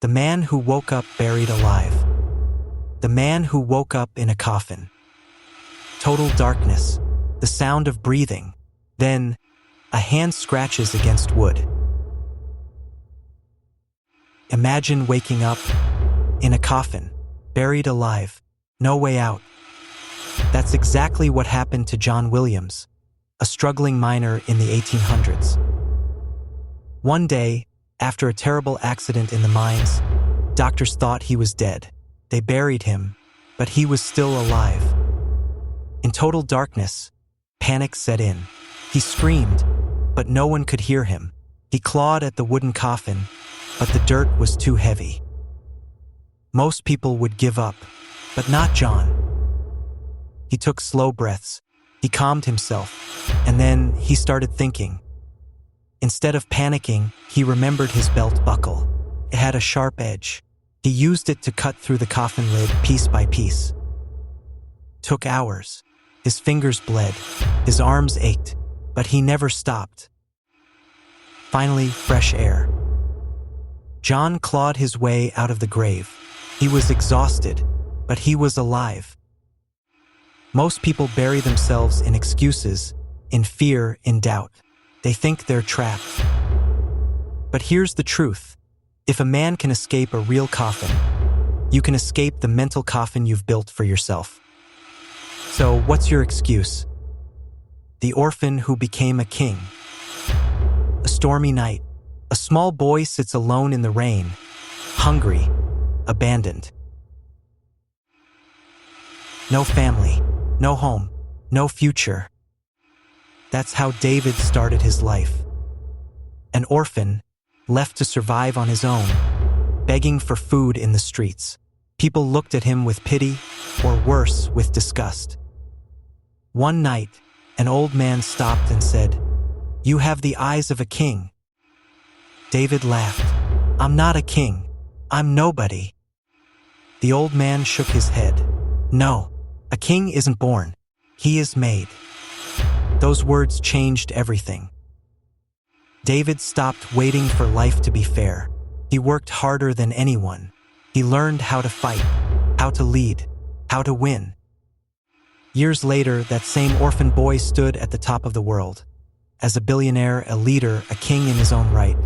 The man who woke up buried alive. The man who woke up in a coffin. Total darkness, the sound of breathing. Then, a hand scratches against wood. Imagine waking up in a coffin, buried alive, no way out. That's exactly what happened to John Williams, a struggling miner in the 1800s. One day, after a terrible accident in the mines, doctors thought he was dead. They buried him, but he was still alive. In total darkness, panic set in. He screamed, but no one could hear him. He clawed at the wooden coffin, but the dirt was too heavy. Most people would give up, but not John. He took slow breaths. He calmed himself, and then he started thinking. Instead of panicking, he remembered his belt buckle. It had a sharp edge. He used it to cut through the coffin lid piece by piece. Took hours. His fingers bled. His arms ached, but he never stopped. Finally, fresh air. John clawed his way out of the grave. He was exhausted, but he was alive. Most people bury themselves in excuses, in fear, in doubt. They think they're trapped. But here's the truth. If a man can escape a real coffin, you can escape the mental coffin you've built for yourself. So, what's your excuse? The orphan who became a king. A stormy night. A small boy sits alone in the rain, hungry, abandoned. No family, no home, no future. That's how David started his life. An orphan, left to survive on his own, begging for food in the streets. People looked at him with pity, or worse, with disgust. One night, an old man stopped and said, "You have the eyes of a king." David laughed. "I'm not a king. I'm nobody." The old man shook his head. "No, a king isn't born. He is made." Those words changed everything. David stopped waiting for life to be fair. He worked harder than anyone. He learned how to fight, how to lead, how to win. Years later, that same orphan boy stood at the top of the world. As a billionaire, a leader, a king in his own right.